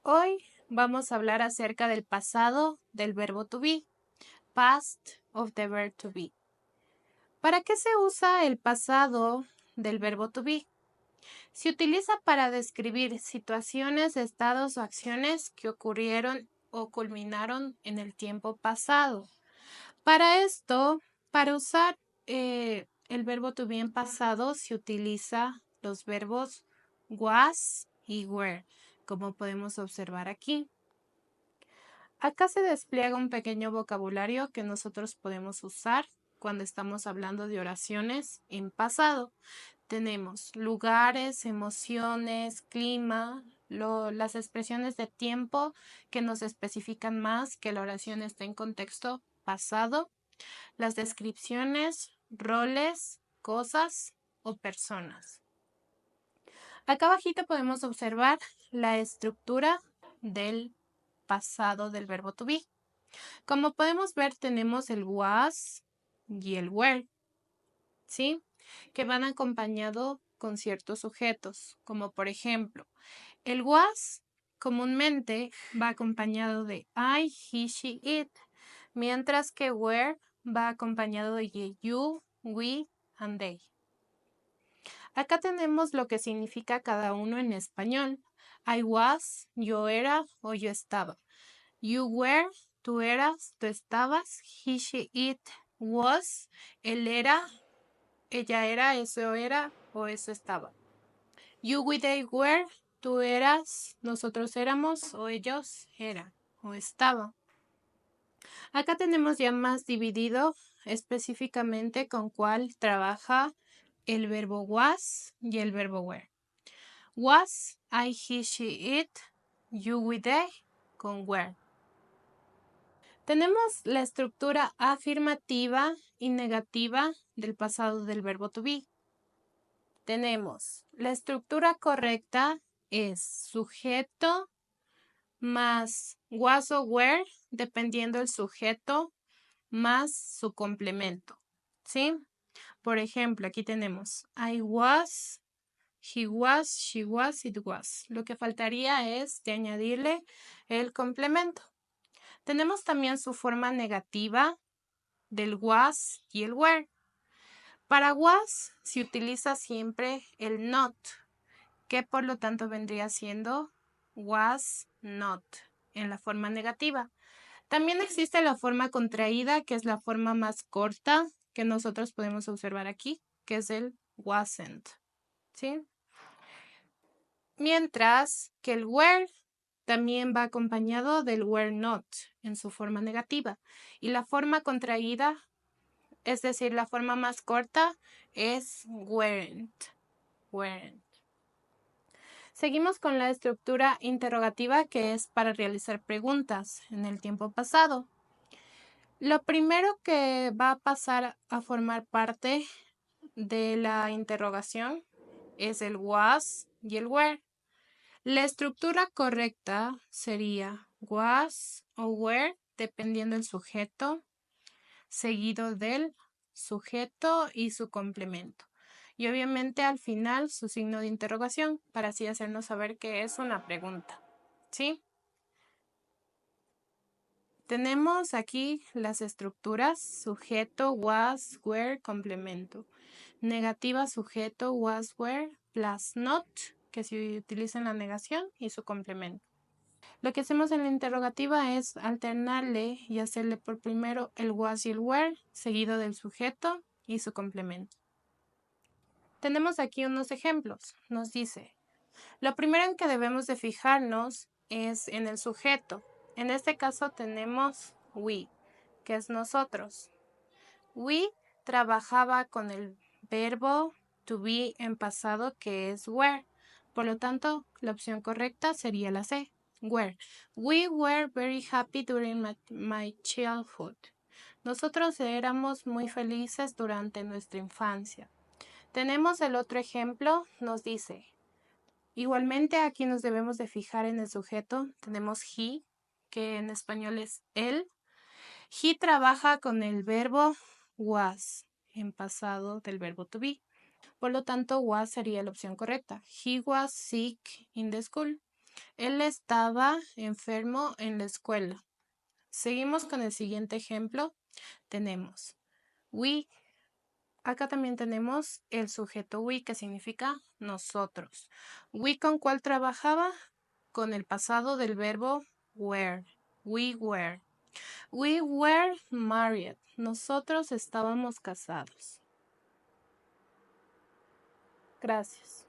Hoy vamos a hablar acerca del pasado del verbo to be, past of the verb to be. ¿Para qué se usa el pasado del verbo to be? Se utiliza para describir situaciones, estados o acciones que ocurrieron o culminaron en el tiempo pasado. Para esto, para usar el verbo to be en pasado, se utiliza los verbos was y were, como podemos observar aquí. Acá se despliega un pequeño vocabulario que nosotros podemos usar cuando estamos hablando de oraciones en pasado. Tenemos lugares, emociones, clima, las expresiones de tiempo que nos especifican más que la oración está en contexto pasado, las descripciones, roles, cosas o personas. Acá abajito podemos observar la estructura del pasado del verbo to be. Como podemos ver, tenemos el was y el were, ¿sí? Que van acompañados con ciertos sujetos, como por ejemplo, el was comúnmente va acompañado de I, he, she, it, mientras que were va acompañado de you, we, and they. Acá tenemos lo que significa cada uno en español. I was, yo era o yo estaba. You were, tú eras, tú estabas. He, she, it was, él era, ella era o eso estaba. You, we, they were, tú eras, nosotros éramos o ellos eran o estaban. Acá tenemos ya más dividido específicamente con cuál trabaja el verbo was y el verbo were. Was, I, he, she, it, you, we, they, con were. Tenemos la estructura afirmativa y negativa del pasado del verbo to be. Tenemos la estructura correcta es sujeto más was o were, dependiendo del sujeto, más su complemento, ¿sí? Por ejemplo, aquí tenemos I was, he was, she was, it was. Lo que faltaría es de añadirle el complemento. Tenemos también su forma negativa del was y el were. Para was se utiliza siempre el not, que por lo tanto vendría siendo was not en la forma negativa. También existe la forma contraída, que es la forma más corta que nosotros podemos observar aquí, que es el wasn't, ¿sí? Mientras que el were también va acompañado del were not en su forma negativa. Y la forma contraída, es decir, la forma más corta, es weren't. Seguimos con la estructura interrogativa, que es para realizar preguntas en el tiempo pasado. Lo primero que va a pasar a formar parte de la interrogación es el was y el were. La estructura correcta sería was o were, dependiendo del sujeto, seguido del sujeto y su complemento. Y obviamente al final su signo de interrogación, para así hacernos saber que es una pregunta, ¿sí? Tenemos aquí las estructuras: sujeto, was, were, complemento. Negativa, sujeto, was, were, plus not, que se utiliza en la negación, y su complemento. Lo que hacemos en la interrogativa es alternarle y hacerle por primero el was y el were, seguido del sujeto y su complemento. Tenemos aquí unos ejemplos. Nos dice, lo primero en que debemos de fijarnos es en el sujeto. En este caso tenemos we, que es nosotros. We trabajaba con el verbo to be en pasado, que es were. Por lo tanto, la opción correcta sería la C, were. We were very happy during my childhood. Nosotros éramos muy felices durante nuestra infancia. Tenemos el otro ejemplo, nos dice, igualmente aquí nos debemos de fijar en el sujeto. Tenemos he, que en español es él. He trabaja con el verbo was en pasado del verbo to be. Por lo tanto, was sería la opción correcta. He was sick in the school. Él estaba enfermo en la escuela. Seguimos con el siguiente ejemplo. Tenemos we. Acá también tenemos el sujeto we, que significa nosotros. We, ¿con cuál trabajaba? Con el pasado del verbo were. We were. We were married. Nosotros estábamos casados. Gracias.